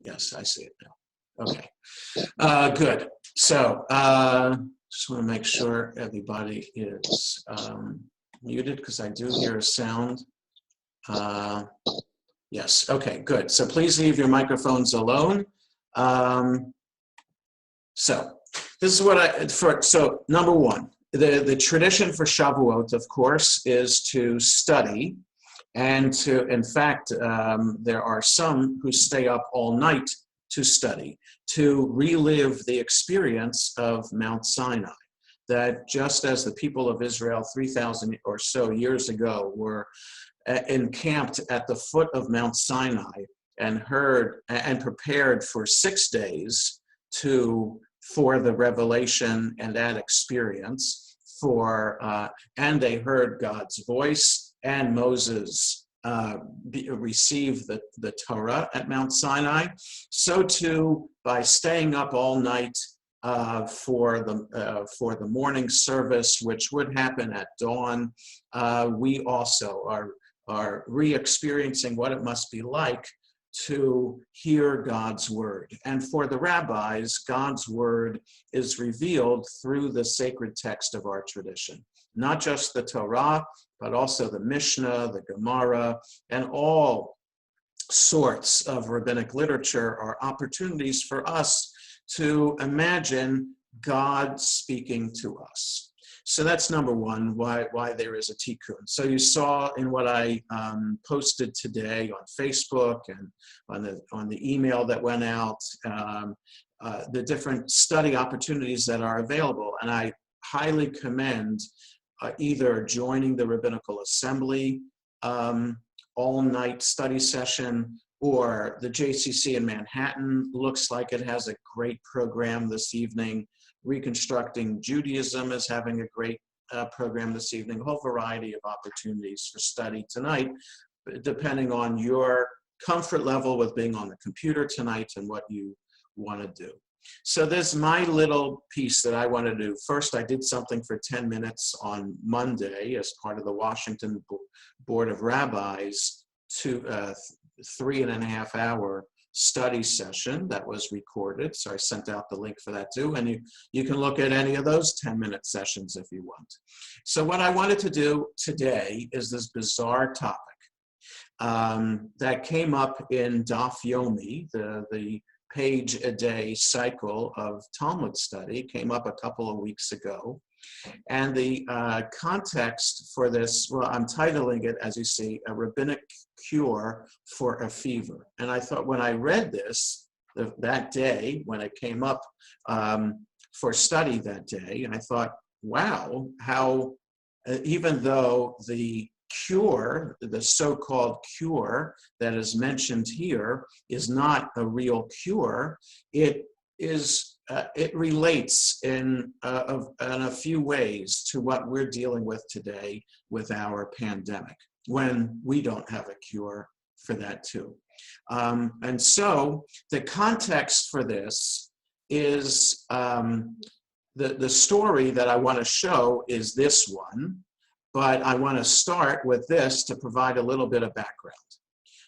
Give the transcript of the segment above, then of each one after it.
Yes, I see it now. Okay, good. So just want to make sure everybody is muted because I do hear a sound. Yes, okay, good. So please leave your microphones alone. So this is what so number one, the tradition for Shavuot, of course, is to study and to, in fact, there are some who stay up all night to study, to relive the experience of Mount Sinai. That just as the people of Israel 3,000 or so years ago were encamped at the foot of Mount Sinai and heard and prepared for 6 days for the revelation and that experience, and they heard God's voice, and Moses received the Torah at Mount Sinai. So too, by staying up all night for the morning service, which would happen at dawn, we also are re-experiencing what it must be like to hear God's word. And for the rabbis, God's word is revealed through the sacred text of our tradition. Not just the Torah, but also the Mishnah, the Gemara, and all sorts of rabbinic literature are opportunities for us to imagine God speaking to us. So that's number one, why there is a tikkun. So you saw in what I posted today on Facebook and on the email that went out, the different study opportunities that are available. And I highly commend either joining the Rabbinical Assembly all-night study session, or the JCC in Manhattan looks like it has a great program this evening. Reconstructing Judaism is having a great program this evening, a whole variety of opportunities for study tonight, depending on your comfort level with being on the computer tonight and what you want to do. So there's my little piece that I want to do. First, I did something for 10 minutes on Monday as part of the Washington Board of Rabbis, 3.5 hour study session that was recorded. So I sent out the link for that too. And you can look at any of those 10-minute sessions if you want. So what I wanted to do today is this bizarre topic that came up in Daf Yomi, the page-a-day cycle of Talmud study, came up a couple of weeks ago. And the context for this, well, I'm titling it, as you see, A Rabbinic Cure for a Fever. And I thought when I read this that day, when it came up for study that day, I thought, wow, how even though the cure, the so-called cure that is mentioned here is not a real cure, it relates in a few ways to what we're dealing with today with our pandemic, when we don't have a cure for that too. And so the context for this is the story that I want to show is this one, but I want to start with this to provide a little bit of background.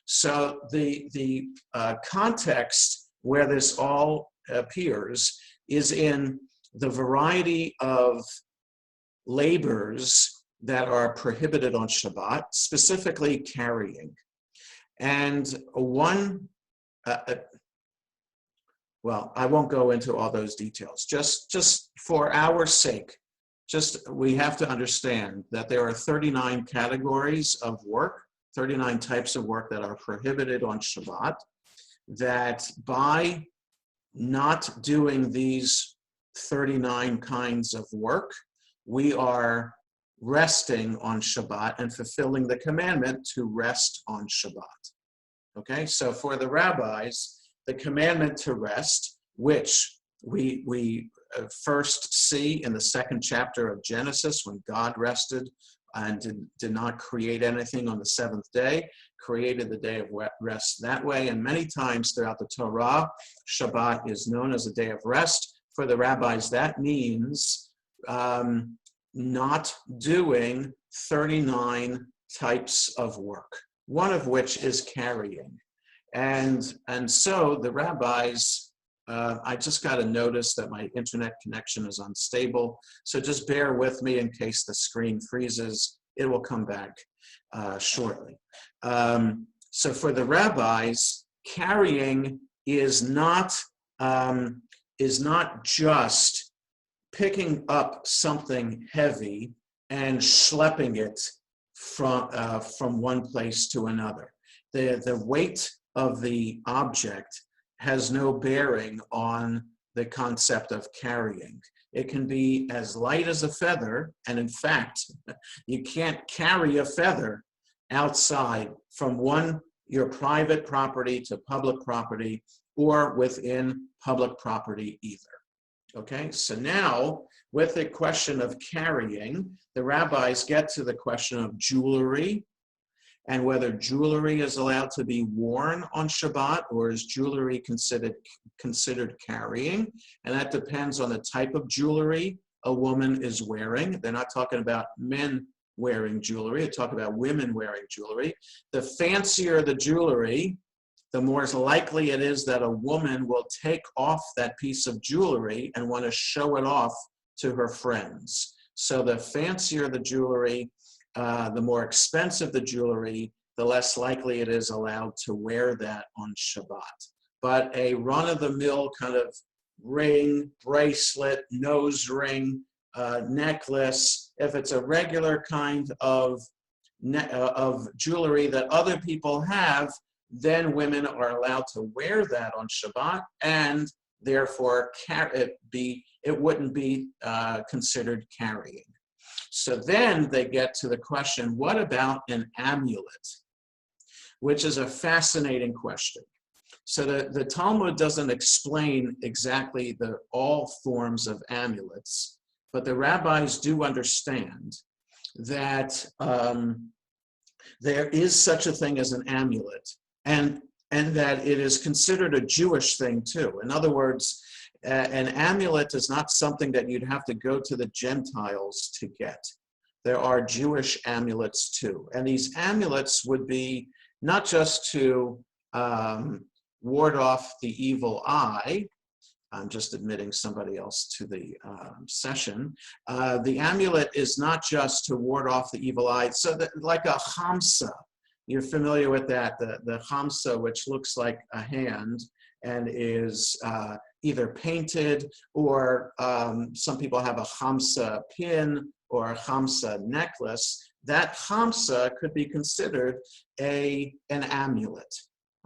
So the context where this all appears is in the variety of labors that are prohibited on Shabbat, specifically carrying. And well, I won't go into all those details. Just for our sake, we have to understand that there are 39 categories of work, 39 types of work that are prohibited on Shabbat, that by not doing these 39 kinds of work, we are resting on Shabbat and fulfilling the commandment to rest on Shabbat. Okay, so for the rabbis, the commandment to rest, which we first see in the 2nd chapter of Genesis, when God rested and did not create anything on the 7th day, created the day of rest that way. And many times throughout the Torah, Shabbat is known as a day of rest. For the rabbis, that means not doing 39 types of work, one of which is carrying. And so the rabbis, I just got a notice that my internet connection is unstable. So just bear with me in case the screen freezes. It will come back shortly. So for the rabbis, carrying is not just picking up something heavy and schlepping it from one place to another. The weight of the object has no bearing on the concept of carrying. It can be as light as a feather, and in fact, you can't carry a feather outside from your private property to public property, or within public property either. Okay, so now with the question of carrying, the rabbis get to the question of jewelry and whether jewelry is allowed to be worn on Shabbat, or is jewelry considered carrying. And that depends on the type of jewelry a woman is wearing. They're not talking about men wearing jewelry, they're talking about women wearing jewelry. The fancier the jewelry, the more likely it is that a woman will take off that piece of jewelry and want to show it off to her friends. So the fancier the jewelry, the more expensive the jewelry, the less likely it is allowed to wear that on Shabbat. But a run-of-the-mill kind of ring, bracelet, nose ring, necklace, if it's a regular kind of jewelry that other people have, then women are allowed to wear that on Shabbat, and therefore it wouldn't be considered carrying. So then they get to the question, what about an amulet? Which is a fascinating question. So the Talmud doesn't explain exactly all forms of amulets, but the rabbis do understand that there is such a thing as an amulet, and that it is considered a Jewish thing too. In other words, an amulet is not something that you'd have to go to the Gentiles to get. There are Jewish amulets too. And these amulets would be not just to ward off the evil eye. I'm just admitting somebody else to the session. The amulet is not just to ward off the evil eye. So like a hamsa, you're familiar with that, the hamsa, which looks like a hand and is either painted, or some people have a hamsa pin or a hamsa necklace. That hamsa could be considered an amulet.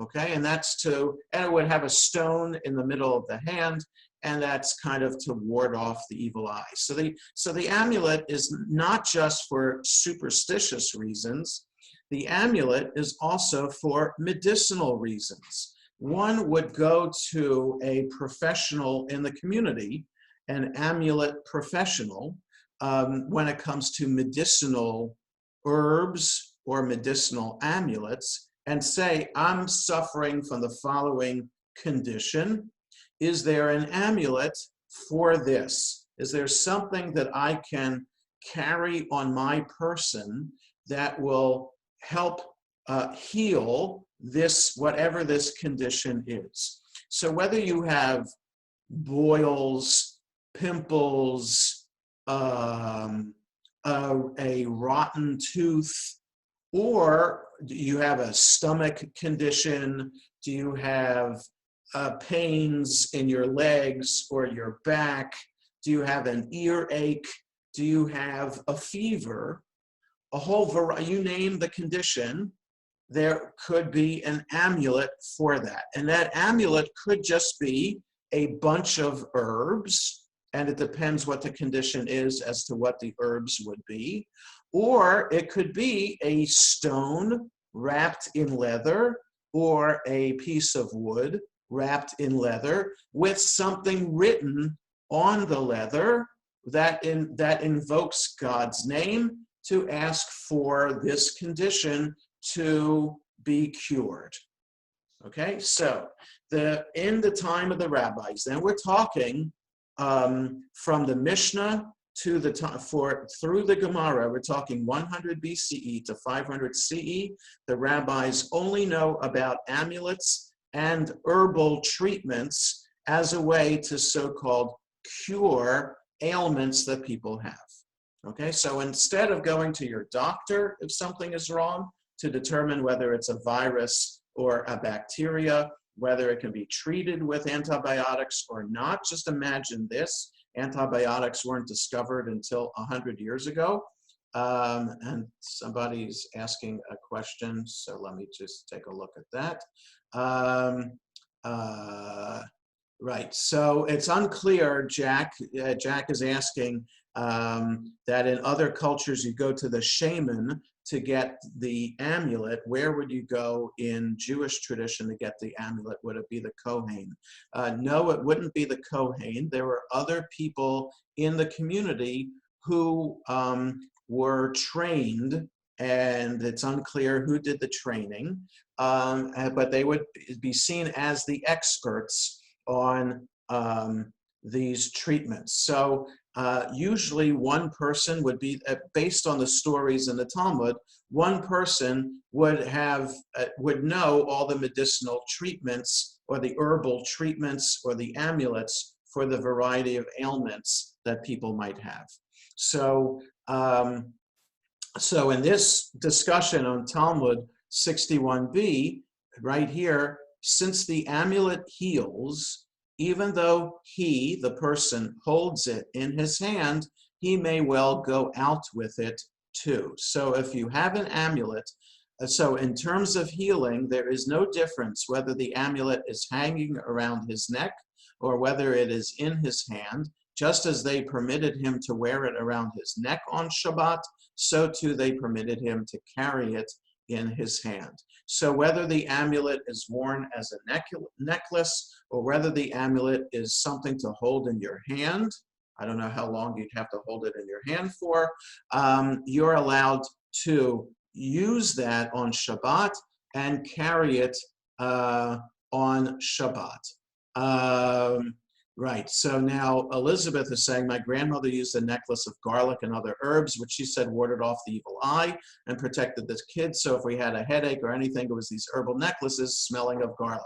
Okay, and it would have a stone in the middle of the hand, and that's kind of to ward off the evil eye. So the amulet is not just for superstitious reasons. The amulet is also for medicinal reasons. One would go to a professional in the community, an amulet professional, when it comes to medicinal herbs or medicinal amulets, and say, I'm suffering from the following condition. Is there an amulet for this? Is there something that I can carry on my person that will help heal this, whatever this condition is? So whether you have boils, pimples, a rotten tooth, or do you have a stomach condition? Do you have pains in your legs or your back? Do you have an earache? Do you have a fever? A whole variety, you name the condition, there could be an amulet for that. And that amulet could just be a bunch of herbs, and it depends what the condition is as to what the herbs would be. Or it could be a stone wrapped in leather, or a piece of wood wrapped in leather with something written on the leather that invokes God's name to ask for this condition to be cured. Okay, so in the time of the rabbis, then we're talking from the Mishnah to through the Gemara, we're talking 100 BCE to 500 CE. The rabbis only know about amulets and herbal treatments as a way to so-called cure ailments that people have. Okay, so instead of going to your doctor if something is wrong to determine whether it's a virus or a bacteria, whether it can be treated with antibiotics or not, just imagine this. Antibiotics weren't discovered until 100 years ago. And somebody's asking a question, so let me just take a look at that. Right, so it's unclear, Jack. Jack is asking that in other cultures you go to the shaman to get the amulet. Where would you go in Jewish tradition to get the amulet? Would it be the Kohen? No, it wouldn't be the Kohen. There were other people in the community who were trained, and it's unclear who did the training, but they would be seen as the experts on these treatments. So usually one person would be, based on the stories in the Talmud, one person would have, would know all the medicinal treatments or the herbal treatments or the amulets for the variety of ailments that people might have. So, so in this discussion on Talmud 61b, right here, since the amulet heals, even though he, the person, holds it in his hand, he may well go out with it too. So if you have an amulet, so in terms of healing, there is no difference whether the amulet is hanging around his neck or whether it is in his hand. Just as they permitted him to wear it around his neck on Shabbat, so too they permitted him to carry it in his hand. So whether the amulet is worn as a necklace or whether the amulet is something to hold in your hand, I don't know how long you'd have to hold it in your hand for, you're allowed to use that on Shabbat and carry it on Shabbat. Right, so now Elizabeth is saying, my grandmother used a necklace of garlic and other herbs, which she said warded off the evil eye and protected the kids. So if we had a headache or anything, it was these herbal necklaces smelling of garlic.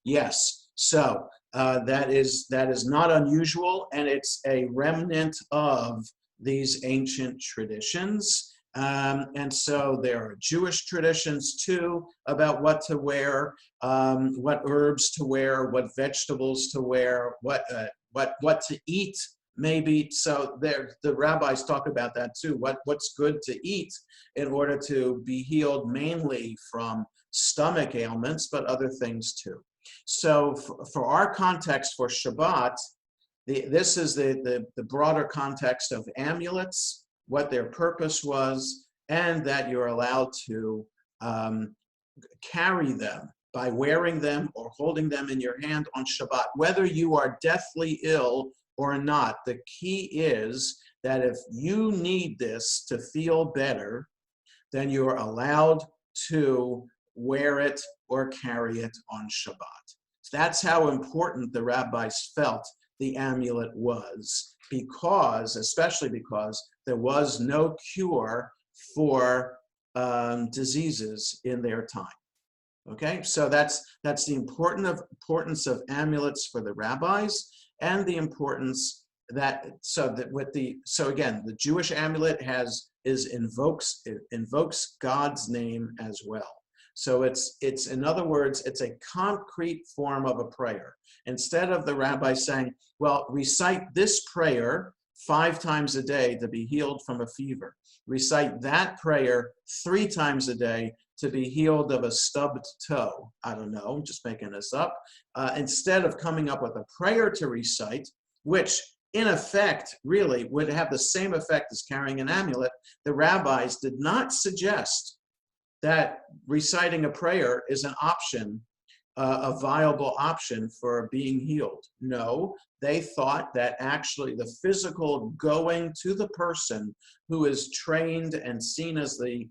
Yes, so that is not unusual, and it's a remnant of these ancient traditions. And so there are Jewish traditions too about what to wear, what herbs to wear, what vegetables to wear, what to eat maybe. So there, the rabbis talk about that too. What's good to eat in order to be healed mainly from stomach ailments, but other things too. So for our context for Shabbat, this is the broader context of amulets, what their purpose was, and that you're allowed to carry them by wearing them or holding them in your hand on Shabbat, whether you are deathly ill or not. The key is that if you need this to feel better, then you're allowed to wear it or carry it on Shabbat. That's how important the rabbis felt the amulet was, because, especially because there was no cure for diseases in their time. Okay, so that's the importance of amulets for the rabbis, and the importance that so again, the Jewish amulet invokes God's name as well. So it's in other words, it's a concrete form of a prayer. Instead of the rabbi saying, well, recite this prayer 5 times a day to be healed from a fever. Recite that prayer 3 times a day to be healed of a stubbed toe. I don't know, I'm just making this up. Instead of coming up with a prayer to recite, which in effect really would have the same effect as carrying an amulet, the rabbis did not suggest that reciting a prayer is an option, a viable option for being healed. No, they thought that actually the physical going to the person who is trained and seen as the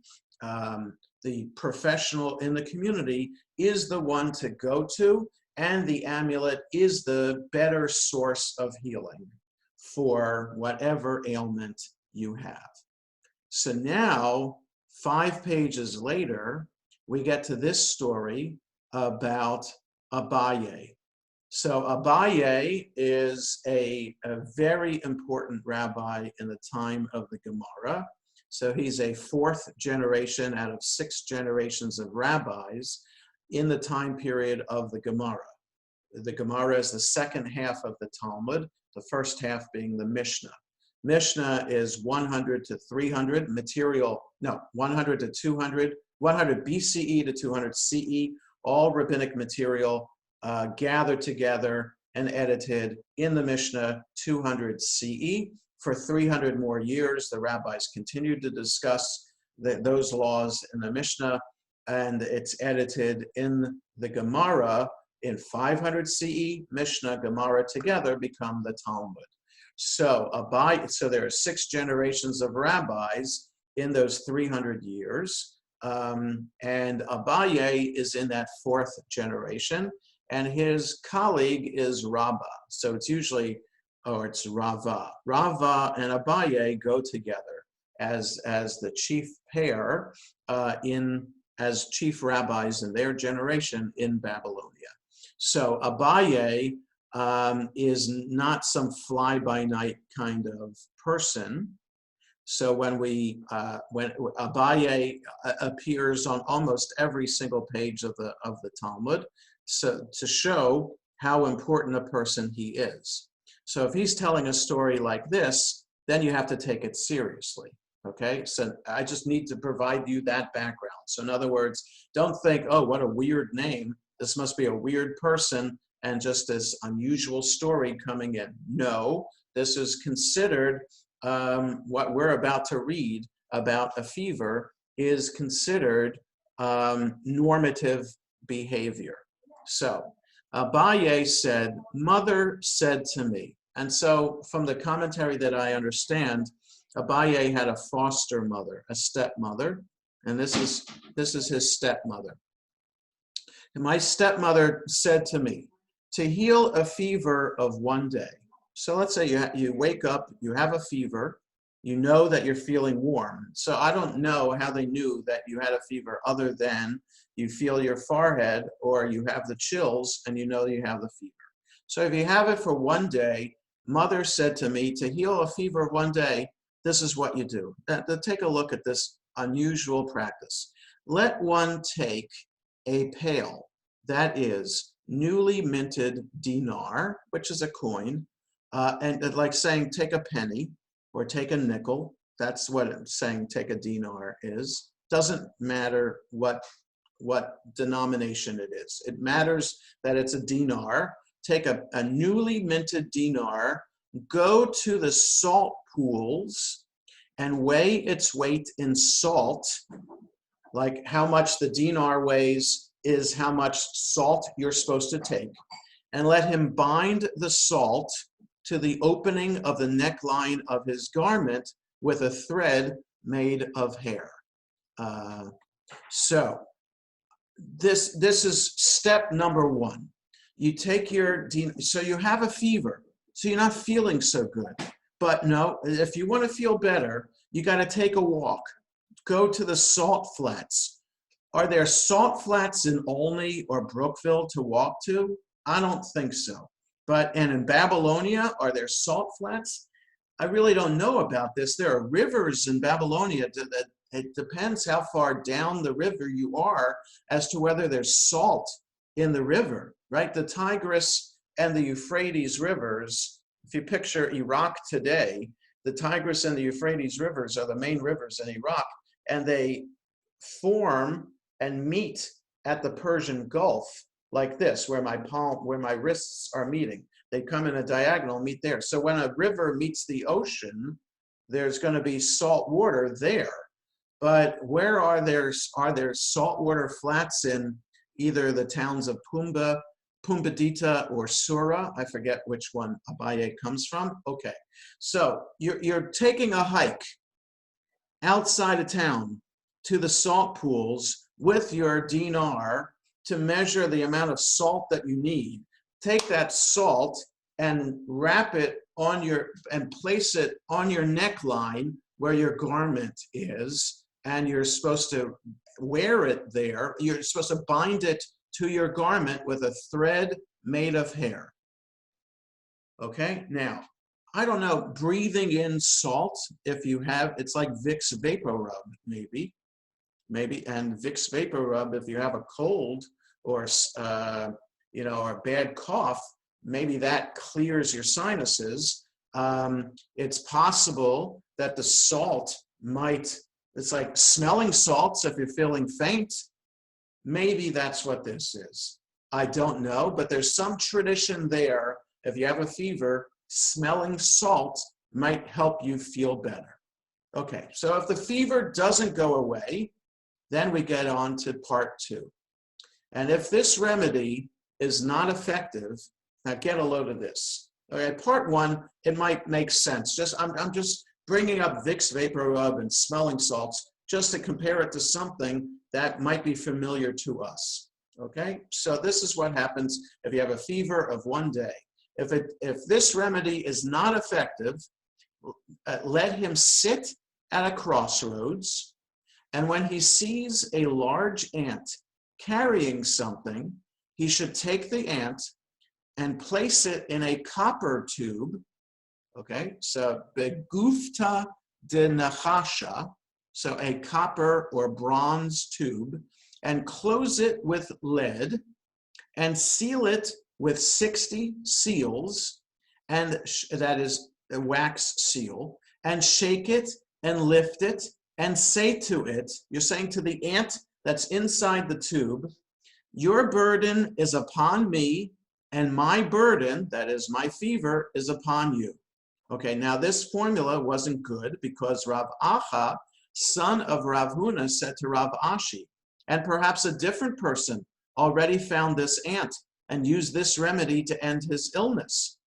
professional in the community is the one to go to, and the amulet is the better source of healing for whatever ailment you have. So now, 5 pages later, we get to this story about Abaye. So Abaye is a very important rabbi in the time of the Gemara. So he's a 4th generation out of 6 generations of rabbis in the time period of the Gemara. The Gemara is the second half of the Talmud, the first half being the Mishnah. Mishnah is 100 to 300 material, no, 100 to 200, 100 BCE to 200 CE, all rabbinic material gathered together and edited in the Mishnah 200 CE. For 300 more years, the rabbis continued to discuss those laws in the Mishnah, and it's edited in the Gemara in 500 CE. Mishnah, Gemara together become the Talmud. So there are 6 generations of rabbis in those 300 years, and Abaye is in that 4th generation. And his colleague is Rabbah. So it's usually, it's Rava. Rava and Abaye go together as the chief pair as chief rabbis in their generation in Babylonia. So Abaye is not some fly-by-night kind of person. So when Abaye appears on almost every single page of the Talmud, so to show how important a person he is. So if he's telling a story like this, then you have to take it seriously, okay? So I just need to provide you that background. So in other words, don't think, oh, what a weird name. This must be a weird person and just this unusual story coming in. No, this is considered, what we're about to read about a fever is considered normative behavior. So Abaye said, "Mother said to me." And so from the commentary that I understand, Abaye had a foster mother, a stepmother, and this is his stepmother. And my stepmother said to me, to heal a fever of one day. So let's say you wake up, you have a fever, you know that you're feeling warm. So I don't know how they knew that you had a fever other than you feel your forehead or you have the chills and you know you have the fever. So if you have it for one day, mother said to me, to heal a fever of one day, this is what you do. Take a look at this unusual practice. Let one take a pail, that is newly minted dinar, which is a coin, and like saying take a penny or take a nickel. That's what saying take a dinar is. Doesn't matter what denomination it is. It matters that it's a dinar. Take a newly minted dinar, go to the salt pools and weigh its weight in salt, like how much the dinar weighs is how much salt you're supposed to take, and let him bind the salt to the opening of the neckline of his garment with a thread made of hair. So this is step number one. You take your, so you have a fever, so you're not feeling so good. But no, if you want to feel better, you got to take a walk. Go to the salt flats. Are there salt flats in Olney or Brookville to walk to? I don't think so. And in Babylonia, are there salt flats? I really don't know about this. There are rivers in Babylonia that it depends how far down the river you are as to whether there's salt in the river, right? The Tigris and the Euphrates rivers, if you picture Iraq today, the Tigris and the Euphrates rivers are the main rivers in Iraq, and they form and meet at the Persian Gulf like this, where my wrists are meeting. They come in a diagonal, meet there. So when a river meets the ocean, there's going to be salt water there. But where are there saltwater flats in either the towns of Pumbedita or Sura? I forget which one Abaye comes from. Okay, so you're taking a hike outside of town to the salt pools with your dinar to measure the amount of salt that you need. Take that salt and wrap it on and place it on your neckline where your garment is, and you're supposed to wear it there. You're supposed to bind it to your garment with a thread made of hair. Okay, now, I don't know, breathing in salt, if you have, it's like Vicks VapoRub, maybe, and Vicks VapoRub, if you have a cold or, you know, or a bad cough, maybe that clears your sinuses. It's possible that the salt might, it's like smelling salts if you're feeling faint. Maybe that's what this is. I don't know, but there's some tradition there. If you have a fever, smelling salt might help you feel better. Okay, so if the fever doesn't go away, then we get on to part 2. And if this remedy is not effective, now get a load of this. Okay, part 1, it might make sense. I'm just bringing up Vicks VapoRub and smelling salts just to compare it to something that might be familiar to us. Okay, so this is what happens if you have a fever of 1 day. If this remedy is not effective, let him sit at a crossroads, and when he sees a large ant carrying something, he should take the ant and place it in a copper tube. Okay, so begufta de nachasha, so a copper or bronze tube, and close it with lead and seal it with 60 seals, and that is a wax seal, and shake it and lift it and say to it, you're saying to the ant that's inside the tube, your burden is upon me and my burden, that is my fever, is upon you. Okay, now this formula wasn't good because Rav Acha, son of Rav Huna, said to Rav Ashi, and perhaps a different person already found this ant and used this remedy to end his illness,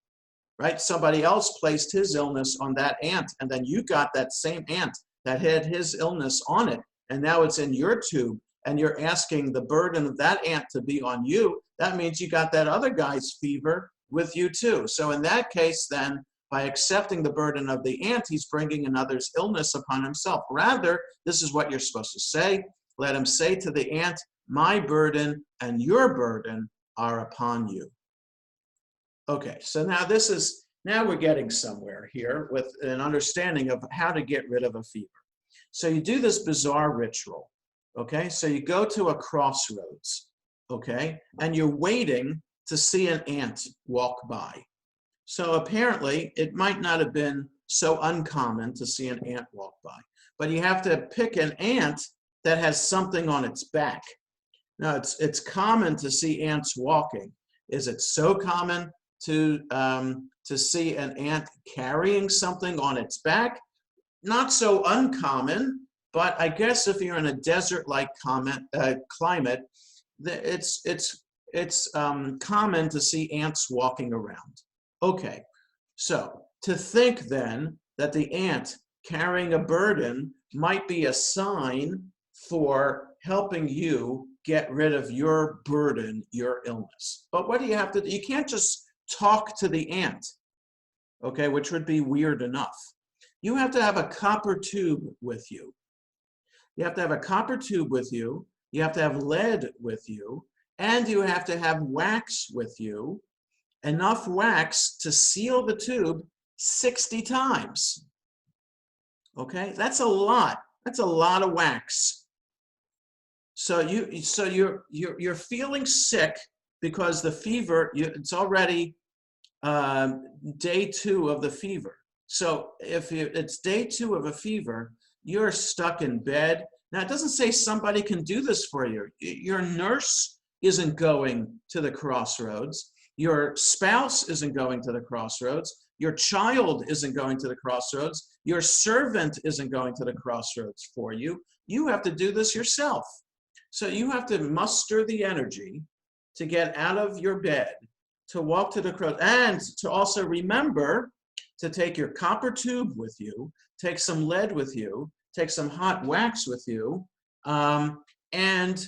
right? Somebody else placed his illness on that ant, and then you got that same ant that had his illness on it, and now it's in your tube, and you're asking the burden of that ant to be on you. That means you got that other guy's fever with you too. So in that case, then, by accepting the burden of the ant, he's bringing another's illness upon himself. Rather, this is what you're supposed to say. Let him say to the ant, my burden and your burden are upon you. Okay, so now we're getting somewhere here with an understanding of how to get rid of a fever. So you do this bizarre ritual, okay? So you go to a crossroads, okay? And you're waiting to see an ant walk by. So apparently, it might not have been so uncommon to see an ant walk by, but you have to pick an ant that has something on its back. Now, it's common to see ants walking. Is it so common to see an ant carrying something on its back? Not so uncommon, but I guess if you're in a desert-like climate, it's common to see ants walking around. Okay, so to think then that the ant carrying a burden might be a sign for helping you get rid of your burden, your illness. But what do you have to do? You can't just talk to the ant, okay, which would be weird enough. You have to have a copper tube with you. You have to have a copper tube with you. You have to have lead with you. And you have to have wax with you. Enough wax to seal the tube 60 times. Okay, that's a lot. That's a lot of wax. So you're feeling sick because the fever, it's already day 2 of the fever. So if it's day 2 of a fever, you're stuck in bed. Now it doesn't say somebody can do this for you. Your nurse isn't going to the crossroads. Your spouse isn't going to the crossroads. Your child isn't going to the crossroads. Your servant isn't going to the crossroads for you. You have to do this yourself. So you have to muster the energy to get out of your bed, to walk to the crossroads, and to also remember to take your copper tube with you, take some lead with you, take some hot wax with you, and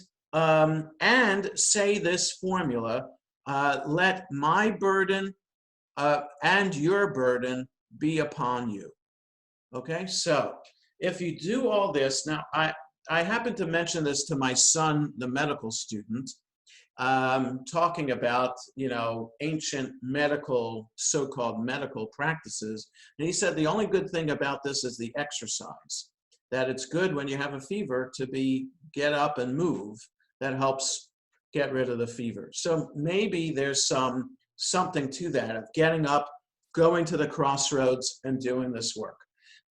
say this formula. Let my burden and your burden be upon you. Okay, so if you do all this, now I happen to mention this to my son, the medical student. talking about, you know, ancient medical, so-called medical practices. And he said the only good thing about this is the exercise, that it's good when you have a fever to get up and move. That helps get rid of the fever. So maybe there's something to that, of getting up, going to the crossroads and doing this work.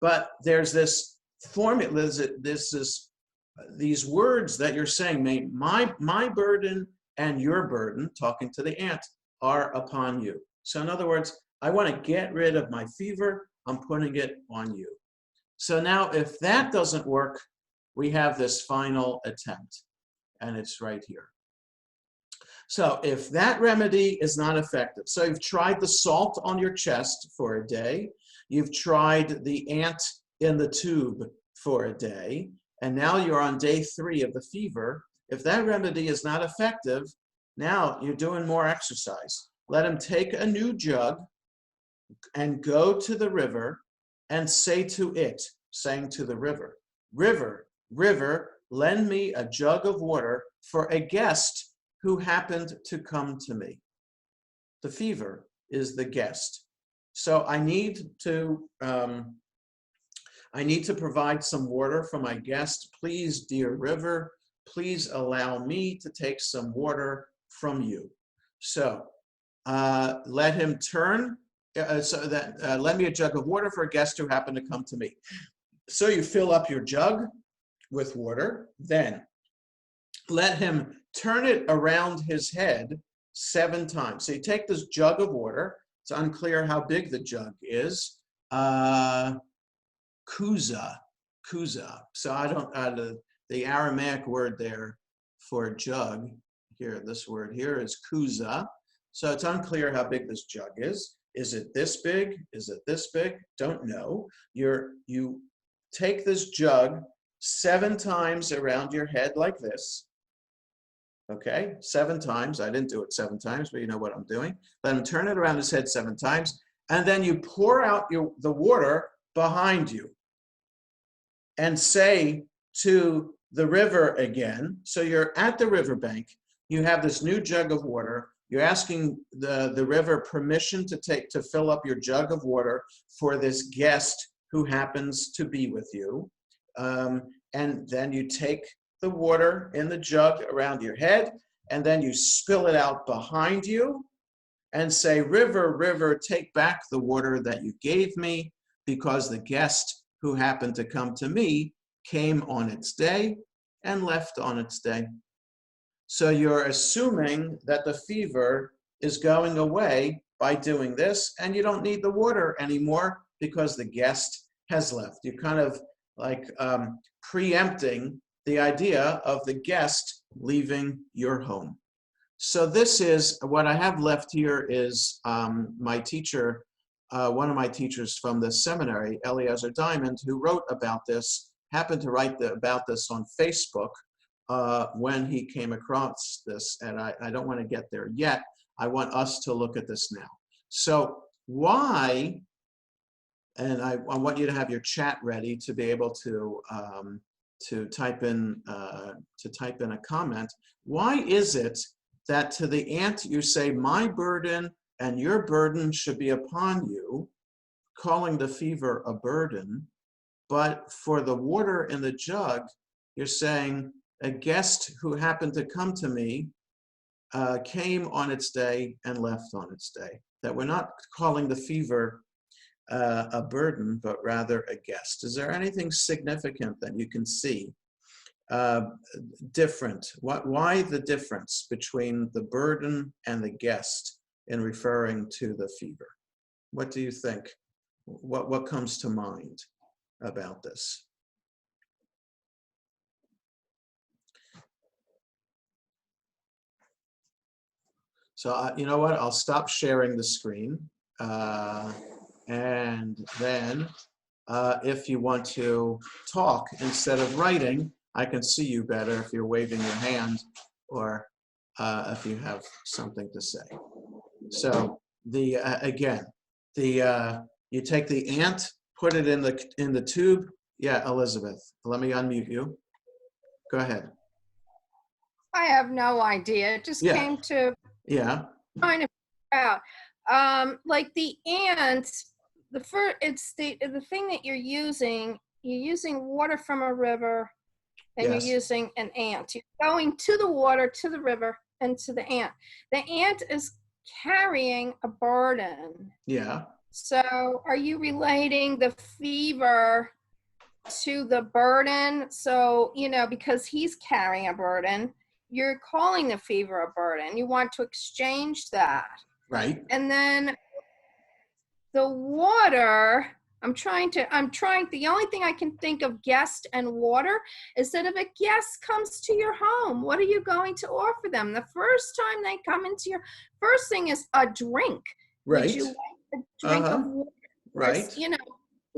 But there's this formula, these words that you're saying, my burden and your burden, talking to the ant, are upon you. So in other words, I want to get rid of my fever, I'm putting it on you. So now if that doesn't work, we have this final attempt, and it's right here. So if that remedy is not effective, so you've tried the salt on your chest for a day, you've tried the ant in the tube for a day, and now you're on day 3 of the fever. If that remedy is not effective, now you're doing more exercise. Let him take a new jug and go to the river and say to it, saying to the river, river, river, lend me a jug of water for a guest who happened to come to me. The fever is the guest. So I need to provide some water for my guest. Please, dear river, please allow me to take some water from you. So let him turn, lend me a jug of water for a guest who happened to come to me. So you fill up your jug with water, then let him turn it around his head 7 times. So you take this jug of water, it's unclear how big the jug is, kuza. So I don't, the Aramaic word there for jug, here, this word here is kuza. So it's unclear how big this jug is. Is it this big? Is it this big? Don't know. You take this jug 7 times around your head like this. Okay, 7 times. I didn't do it 7 times, but you know what I'm doing. Let him turn it around his head 7 times, and then you pour out the water behind you and say to the river again. So you're at the riverbank. You have this new jug of water. You're asking the river permission to fill up your jug of water for this guest who happens to be with you. And then you take the water in the jug around your head, and then you spill it out behind you and say, river, river, take back the water that you gave me, because the guest who happened to come to me came on its day and left on its day. So you're assuming that the fever is going away by doing this, and you don't need the water anymore because the guest has left. You're kind of like preempting the idea of the guest leaving your home. So this is what I have left here is my teacher, one of my teachers from the seminary, Eliezer Diamond, who wrote about this, happened to write about this on Facebook when he came across this. And I don't want to get there yet. I want us to look at this now. So why, and I want you to have your chat ready to be able to type in a comment. Why is it that to the ant you say, my burden and your burden should be upon you, calling the fever a burden, but for the water in the jug, you're saying, a guest who happened to come to me came on its day and left on its day. That we're not calling the fever a burden, but rather a guest. Is there anything significant that you can see different? Why the difference between the burden and the guest in referring to the fever? What do you think? What comes to mind about this? So you know what? I'll stop sharing the screen. And then if you want to talk instead of writing, I can see you better if you're waving your hand or if you have something to say. So again, you take the ant, put it in the tube. Yeah, Elizabeth, let me unmute you. Go ahead. I have no idea. It just Yeah, came to yeah, trying to figure out. Like the ants, it's the thing that you're using. You're using water from a river, and you're yes, using an ant. You're going to the water, to the river, and to the ant. The ant is carrying a burden. yeah. So, are you relating the fever to the burden? So, because he's carrying a burden, you're calling the fever a burden. You want to exchange that. Right. And then the water, the only thing I can think of guest and water is that if a guest comes to your home, what are you going to offer them? The first time they come into your, first thing is a drink. Would Right. you like a drink of Uh-huh. water? Right. That's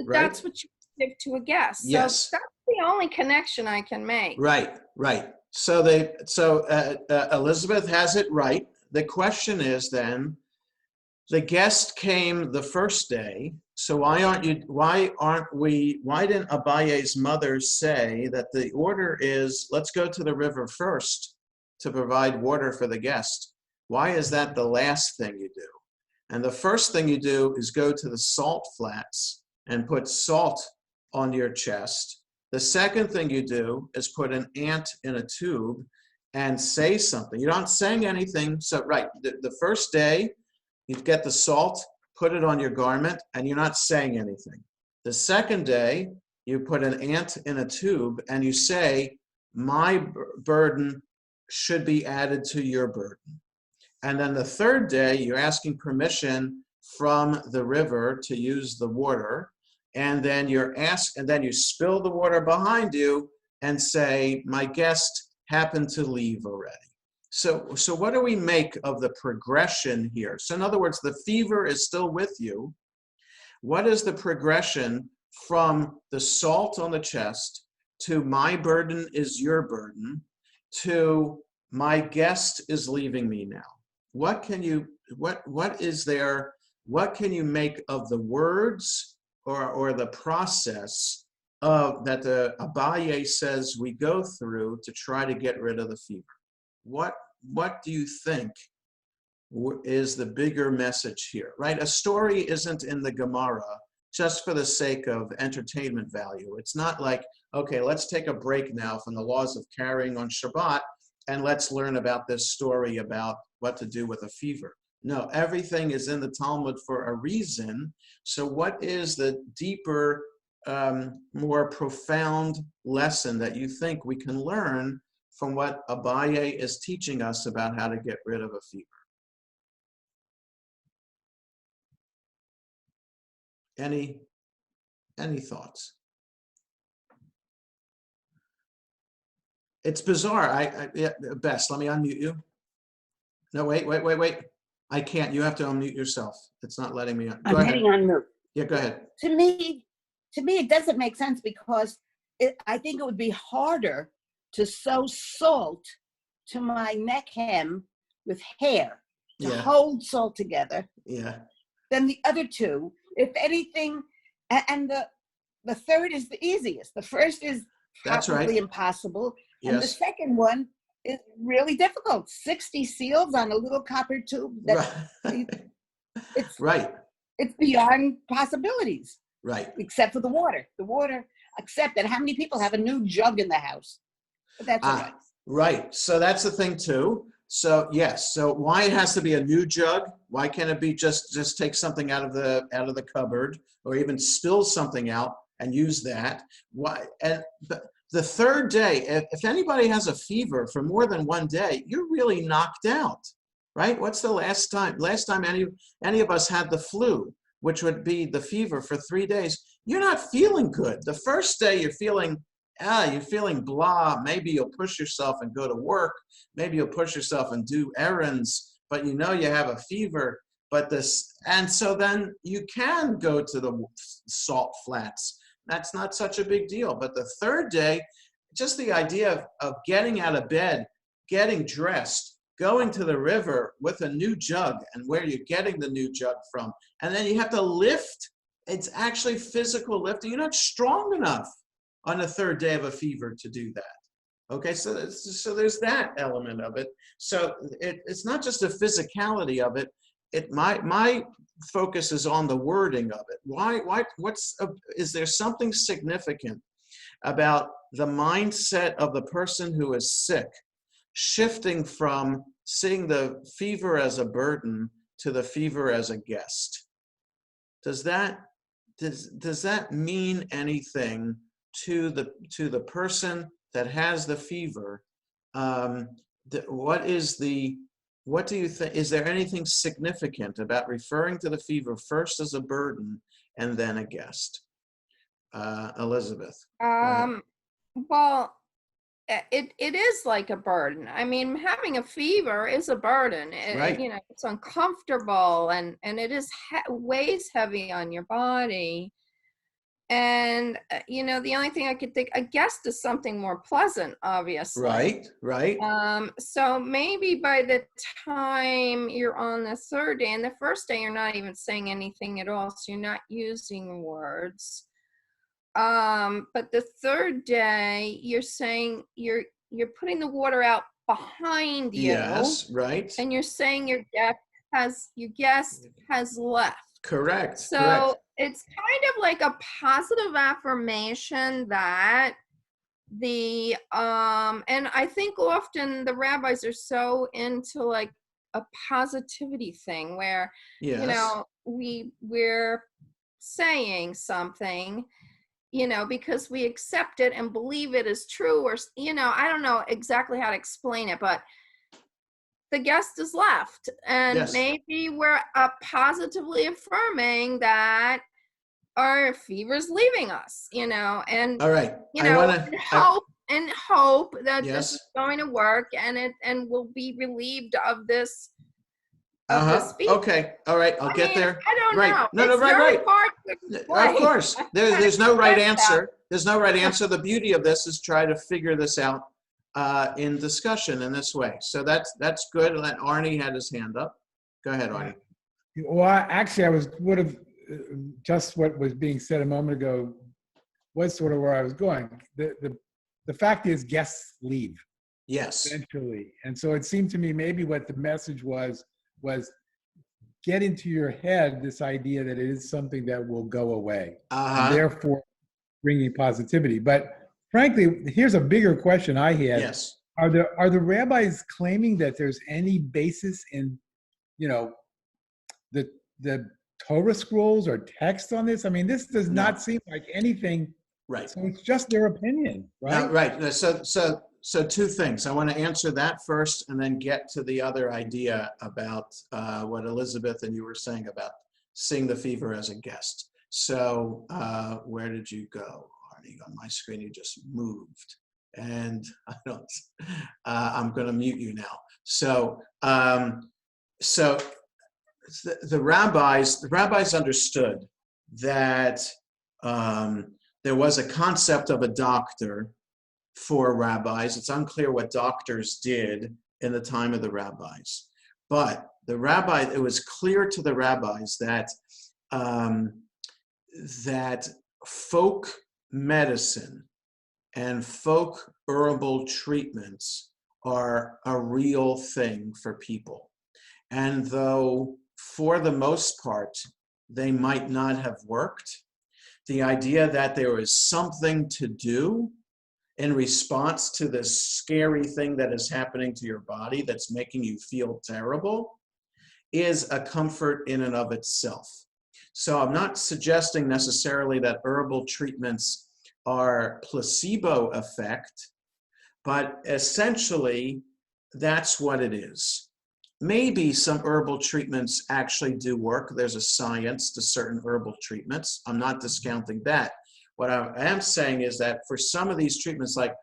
Right. what you give to a guest. So Yes. that's the only connection I can make. Right. Right. Elizabeth has it right. The question is then, the guest came the first day, so why didn't Abaye's mother say that the order is, let's go to the river first to provide water for the guest? Why is that the last thing you do? And the first thing you do is go to the salt flats and put salt on your chest. The second thing you do is put an ant in a tube and say something. You're not saying anything. So, right, the first day, you get the salt, put it on your garment, and you're not saying anything. The second day, you put an ant in a tube and you say, my burden should be added to your burden. And then the third day, you're asking permission from the river to use the water. And then you spill the water behind you and say, my guest happened to leave already. So what do we make of the progression here? So in other words, the fever is still with you. What is the progression from the salt on the chest to my burden is your burden to my guest is leaving me now? What can you make of the words or the process of that the Abaye says we go through to try to get rid of the fever? What do you think is the bigger message here, right? A story isn't in the Gemara just for the sake of entertainment value. It's not like, okay, let's take a break now from the laws of carrying on Shabbat and let's learn about this story about what to do with a fever. No, everything is in the Talmud for a reason. So what is the deeper, more profound lesson that you think we can learn from what Abaye is teaching us about how to get rid of a fever? Any thoughts? It's bizarre. Yeah, Bess, let me unmute you. No, wait. I can't. You have to unmute yourself. It's not letting me. I'm hitting on mute. Yeah, go ahead. To me, it doesn't make sense because I think it would be harder to sew salt to my neck hem with hair to hold salt together. Yeah. Than the other two. If anything, and the third is the easiest. The first is probably impossible. Yes. And the second one is really difficult. 60 seals on a little copper tube. It's right. It's beyond possibilities. Right. Except for the water. The water, except, and how many people have a new jug in the house? But that's all right. Right. So that's the thing too. So yes. So why it has to be a new jug? Why can't it be just take something out of the cupboard or even spill something out and use that? Why? And the third day, if anybody has a fever for more than one day, you're really knocked out, right? What's the last time any of us had the flu, which would be the fever for 3 days? You're not feeling good. The first day you're feeling blah. Maybe you'll push yourself and go to work. Maybe you'll push yourself and do errands, but you know you have a fever. And so then you can go to the salt flats. That's not such a big deal. But the third day, just the idea of getting out of bed, getting dressed, going to the river with a new jug and where you're getting the new jug from. And then you have to lift. It's actually physical lifting. You're not strong enough on the third day of a fever to do that. Okay, so there's that element of it. So it's not just the physicality of it. My focus is on the wording of it. Is there something significant about the mindset of the person who is sick, shifting from seeing the fever as a burden to the fever as a guest? Does that mean anything to the person that has the fever? What do you think? Is there anything significant about referring to the fever first as a burden and then a guest? Elizabeth. Go ahead. Well, it is like a burden. I mean, having a fever is a burden. Right. You know, it's uncomfortable and it is weighs heavy on your body. And you know, the only thing I could think, a guest is something more pleasant, obviously. Right. So maybe by the time you're on the third day, and the first day you're not even saying anything at all, so you're not using words. But the third day, you're saying you're putting the water out behind you. Yes, right. And you're saying your guest has left. Correct. So correct. It's kind of like a positive affirmation that and I think often the rabbis are so into like a positivity thing where, Yes. you know, we're saying something, you know, because we accept it and believe it is true, or, you know, I don't know exactly how to explain it, but the guest is left, and Yes. maybe we're positively affirming that our fever's leaving us, you know, and All right. you know, and hope that Yes. this is going to work and we'll be relieved of this. This fever. Okay. All right. I'll get there. I don't Right. know. No, It's right. very hard to explain. Of course. There's no right That's answer. There's no right answer. The beauty of this is try to figure this out in discussion in this way. So that's good. Arnie had his hand up. Go ahead, Arnie. Well, actually, I would have just what was being said a moment ago was sort of where I was going. The fact is, guests leave. Yes. Eventually, and so it seemed to me maybe what the message was get into your head this idea that it is something that will go away, and therefore bringing positivity. But frankly, here's a bigger question I had. Yes. Are the rabbis claiming that there's any basis in, you know, the Torah scrolls or text on this? I mean, this does not seem like anything. Right. So it's just their opinion, right? No, right. So two things. I want to answer that first and then get to the other idea about what Elizabeth and you were saying about seeing the fever as a guest. So where did you go, Arnie? On my screen, you just moved. And I'm going to mute you now. So, the rabbis understood that there was a concept of a doctor for rabbis. It's unclear what doctors did in the time of the rabbis, but it was clear to the rabbis that that folk medicine and folk herbal treatments are a real thing for people. And though for the most part, they might not have worked, the idea that there is something to do in response to this scary thing that is happening to your body that's making you feel terrible is a comfort in and of itself. So I'm not suggesting necessarily that herbal treatments are placebo effect, but essentially that's what it is. Maybe some herbal treatments actually do work. There's a science to certain herbal treatments. I'm not discounting that. What I am saying is that for some of these treatments, like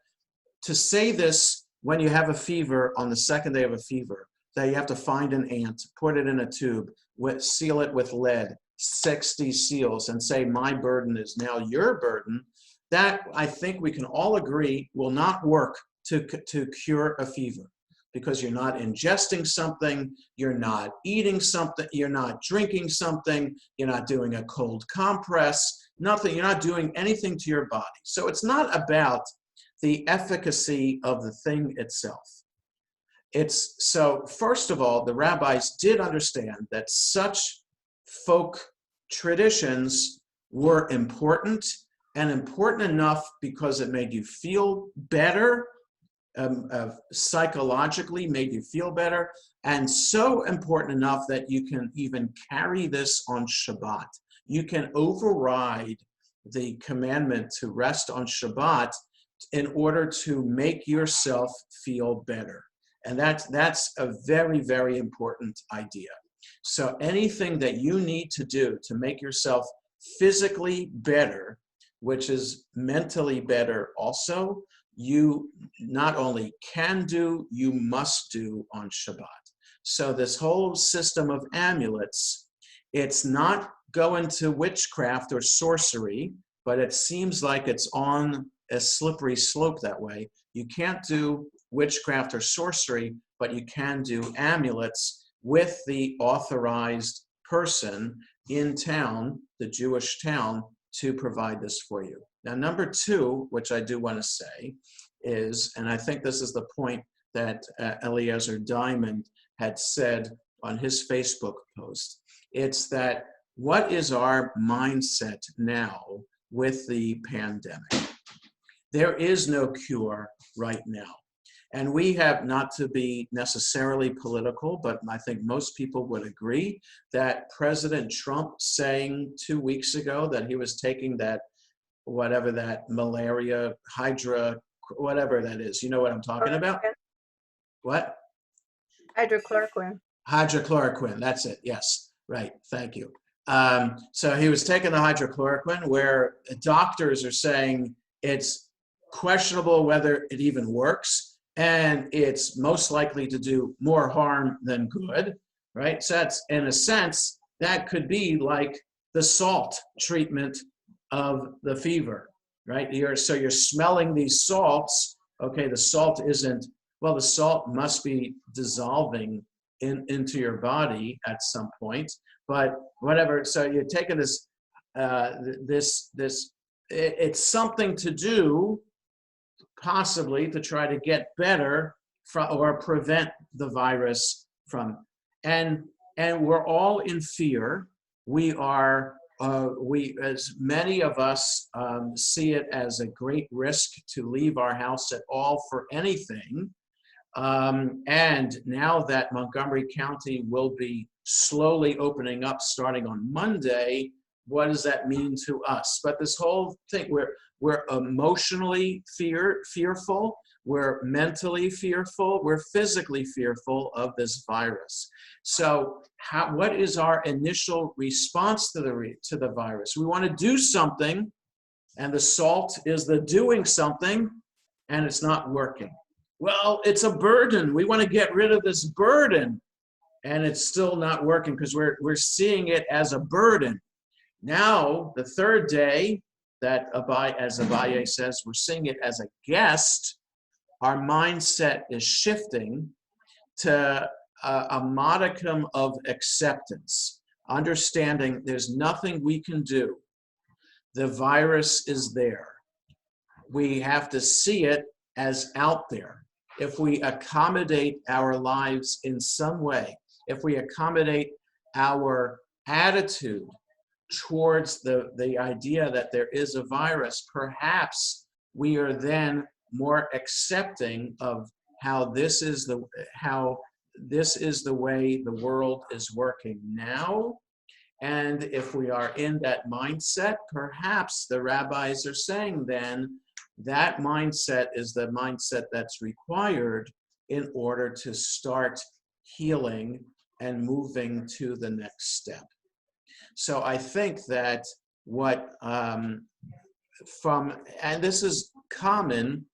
to say this when you have a fever on the second day of a fever, that you have to find an ant, put it in a tube, seal it with lead, 60 seals, and say my burden is now your burden, that I think we can all agree will not work to cure a fever. Because you're not ingesting something, you're not eating something, you're not drinking something, you're not doing a cold compress, nothing, you're not doing anything to your body. So it's not about the efficacy of the thing itself. So first of all, the rabbis did understand that such folk traditions were important, and important enough because it made you feel better, psychologically made you feel better, and so important enough that you can even carry this on Shabbat. You can override the commandment to rest on Shabbat in order to make yourself feel better. And that's a very, very important idea. So anything that you need to do to make yourself physically better, which is mentally better also, you not only can do, you must do on Shabbat. So this whole system of amulets, it's not going to witchcraft or sorcery, but it seems like it's on a slippery slope that way. You can't do witchcraft or sorcery, but you can do amulets with the authorized person in town, the Jewish town, to provide this for you. Now, number two, which I do want to say is, and I think this is the point that Eliezer Diamond had said on his Facebook post, it's that what is our mindset now with the pandemic? There is no cure right now. And we have, not to be necessarily political, but I think most people would agree that President Trump saying 2 weeks ago that he was taking that, whatever that malaria, hydra, whatever that is. You know what I'm talking about? What? Hydrochloroquine. Hydrochloroquine, that's it, yes, right, thank you. So he was taking the hydrochloroquine where doctors are saying it's questionable whether it even works, and it's most likely to do more harm than good, right? So that's, in a sense, that could be like the salt treatment of the fever, right? So you're smelling these salts, okay, the salt isn't, well, the salt must be dissolving into your body at some point, but whatever, so you're taking this, it's something to do, possibly to try to get better from or prevent the virus from, and we're all in fear. We are, as many of us see it as a great risk to leave our house at all for anything. And now that Montgomery County will be slowly opening up starting on Monday, what does that mean to us? But this whole thing, we're emotionally fearful, we're mentally fearful, we're physically fearful of this virus. So what is our initial response to the virus? We want to do something, and the salt is the doing something, and it's not working. Well, it's a burden. We want to get rid of this burden, and it's still not working because we're seeing it as a burden. Now, the third day, that as Abaye says, we're seeing it as a guest. Our mindset is shifting to a modicum of acceptance, understanding there's nothing we can do. The virus is there. We have to see it as out there. If we accommodate our lives in some way, if we accommodate our attitude towards the idea that there is a virus, perhaps we are then more accepting of how this is the way the world is working now. And if we are in that mindset, perhaps the rabbis are saying then that mindset is the mindset that's required in order to start healing and moving to the next step. So I think that and this is common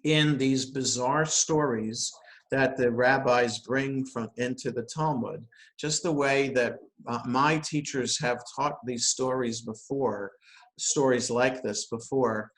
in these bizarre stories that the rabbis bring into the Talmud, just the way that my teachers have taught these stories before, stories like this before,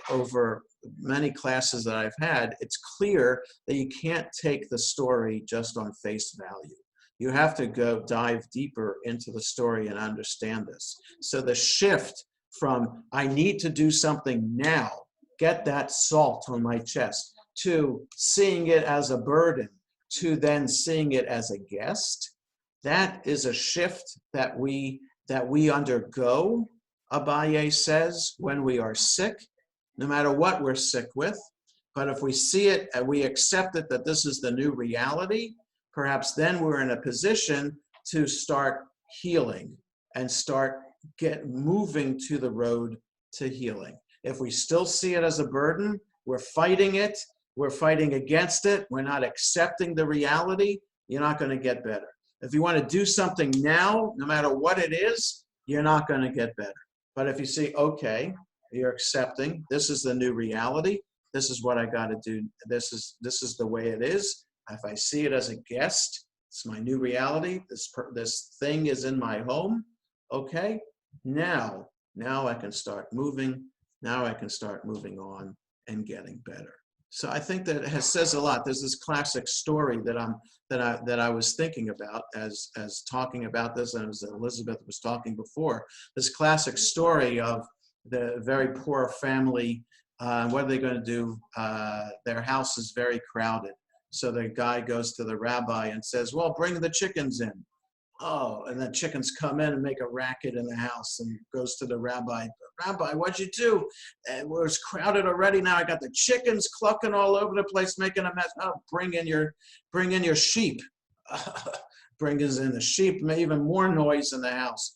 over many classes that I've had. It's clear that you can't take the story just on face value. You have to go dive deeper into the story and understand this. So the shift from I need to do something now get that salt on my chest, to seeing it as a burden, to then seeing it as a guest. That is a shift that we undergo, Abaye says, when we are sick, no matter what we're sick with. But if we see it and we accept it that this is the new reality, perhaps then we're in a position to start healing and start moving to the road to healing. If we still see it as a burden, we're fighting it, we're fighting against it, we're not accepting the reality, you're not going to get better. If you want to do something now, no matter what it is, you're not going to get better. But if you see, okay, you're accepting, this is the new reality, this is what I got to do, this is the way it is. If I see it as a guest, it's my new reality, this thing is in my home, okay, now I can start moving, now I can start moving on and getting better. So I think that it says a lot. There's this classic story that I was thinking about as talking about this, and as Elizabeth was talking before. This classic story of the very poor family. What are they going to do? Their house is very crowded. So the guy goes to the rabbi and says, "Well, bring the chickens in." Oh, and then chickens come in and make a racket in the house, and goes to the rabbi. "Rabbi, what'd you do? It was crowded already. Now I got the chickens clucking all over the place, making a mess. Oh, bring in your sheep." Brings in the sheep, even more noise in the house.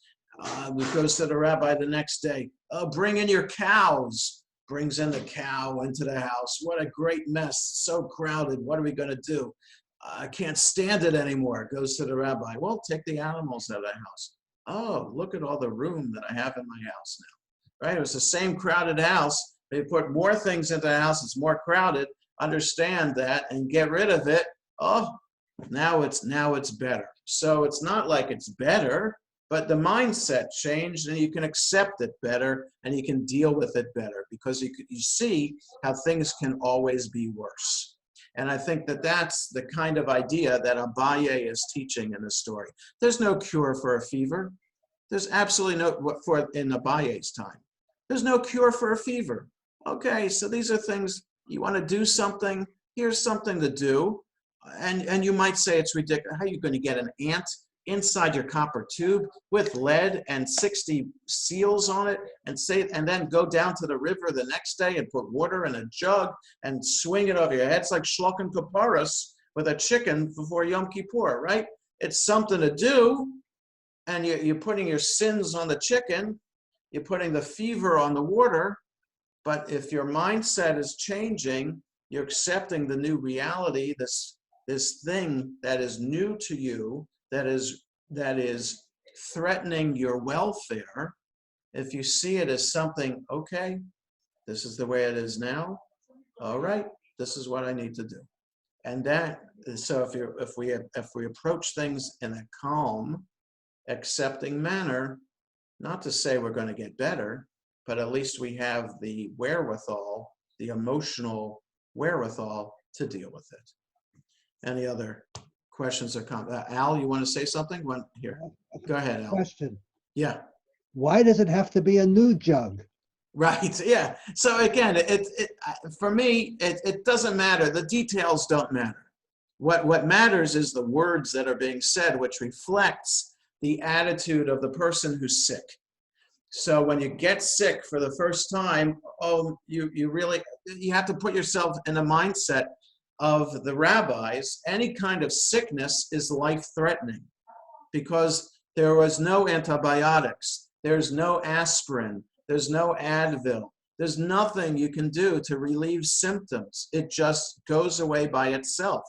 We goes to the rabbi the next day. "Oh, bring in your cows." Brings in the cow into the house. What a great mess. So crowded. What are we going to do? I can't stand it anymore. Goes to the rabbi. "Well, take the animals out of the house." "Oh, look at all the room that I have in my house now." Right? It was the same crowded house. They put more things into the house. It's more crowded. Understand that and get rid of it. Oh, now it's better. So it's not like it's better, but the mindset changed, and you can accept it better, and you can deal with it better, because you see how things can always be worse. And I think that that's the kind of idea that Abaye is teaching in the story. There's no cure for a fever. There's absolutely no, in Abaye's time, there's no cure for a fever. Okay, so these are things, you want to do something, here's something to do. And you might say it's ridiculous. How are you going to get an ant inside your copper tube with lead and 60 seals on it, and then go down to the river the next day and put water in a jug and swing it over your head? It's like shloken kaparos with a chicken before Yom Kippur, right? It's something to do, and you're putting your sins on the chicken, you're putting the fever on the water. But if your mindset is changing, you're accepting the new reality, this thing that is new to you, that is threatening your welfare. If you see it as something, okay, this is the way it is now. All right, this is what I need to do. And so if we approach things in a calm, accepting manner, not to say we're going to get better, but at least we have the wherewithal, the emotional wherewithal to deal with it. Any other questions or comments? Al, you want to say something? Here, go ahead, Al. Question. Yeah. Why does it have to be a new jug? Right. Yeah. So again, for me, it doesn't matter. The details don't matter. What matters is the words that are being said, which reflects the attitude of the person who's sick. So when you get sick for the first time, you have to put yourself in the mindset of the rabbis. Any kind of sickness is life-threatening, because there was no antibiotics, there's no aspirin, there's no Advil, there's nothing you can do to relieve symptoms. It just goes away by itself.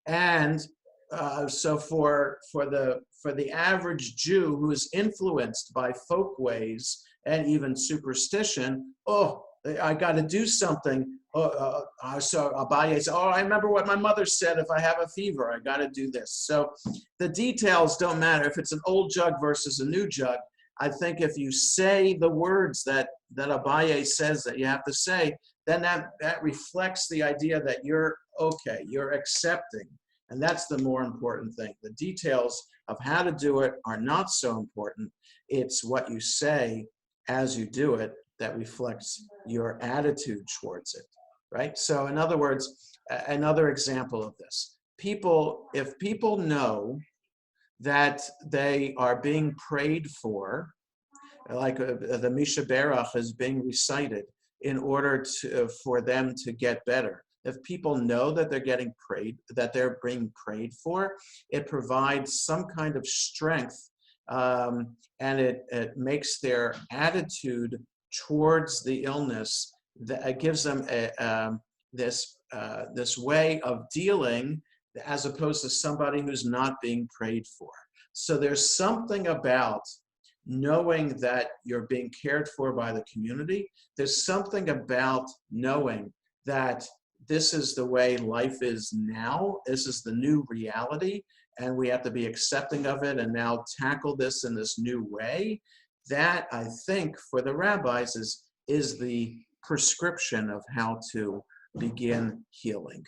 And so for the average Jew who is influenced by folkways and even superstition, I got to do something. So Abaye said, I remember what my mother said, if I have a fever, I got to do this. So the details don't matter. If it's an old jug versus a new jug, I think if you say the words that Abaye says that you have to say, then that reflects the idea that you're okay, you're accepting. And that's the more important thing. The details of how to do it are not so important. It's what you say as you do it that reflects your attitude towards it, right? So in other words, another example of this, if people know that they are being prayed for, like the Misha Berach is being recited in order for them to get better. If people know that they're being prayed for, it provides some kind of strength, and it makes their attitude towards the illness, that it gives them this way of dealing, as opposed to somebody who's not being prayed for. So there's something about knowing that you're being cared for by the community. There's something about knowing that this is the way life is now. This is the new reality, and we have to be accepting of it and now tackle this in this new way. That, I think, for the rabbis is the prescription of how to begin healing.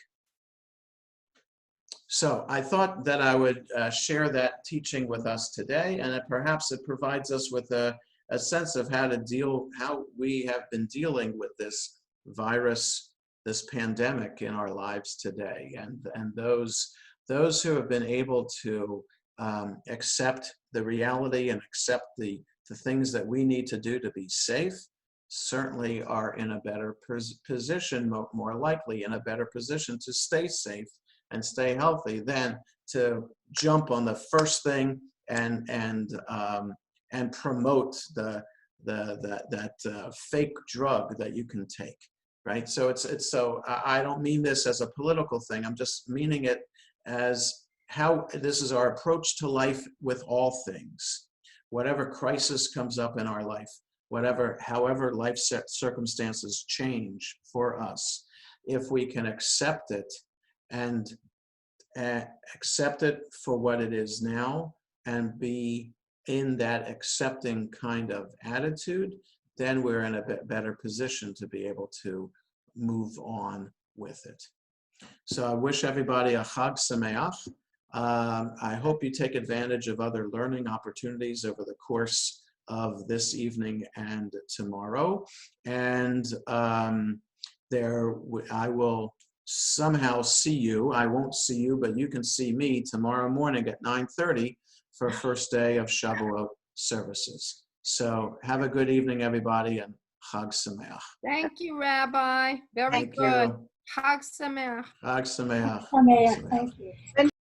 So I thought that I would share that teaching with us today, and perhaps it provides us with a sense of how we have been dealing with this virus, this pandemic in our lives today. And those who have been able to accept the reality and accept the things that we need to do to be safe certainly are in a better position, more likely in a better position to stay safe and stay healthy than to jump on the first thing and promote that fake drug that you can take, right? So so I don't mean this as a political thing. I'm just meaning it as how this is our approach to life with all things. Whatever crisis comes up in our life, however life circumstances change for us, if we can accept it and accept it for what it is now and be in that accepting kind of attitude, then we're in a better position to be able to move on with it. So I wish everybody a Chag Sameach. I hope you take advantage of other learning opportunities over the course of this evening and tomorrow. And I will somehow see you. I won't see you, but you can see me tomorrow morning at 9:30 for first day of Shavuot services. So have a good evening, everybody, and Chag Sameach. Thank you, Rabbi. Very Thank good. you. Chag Sameach. Chag Sameach. Thank you.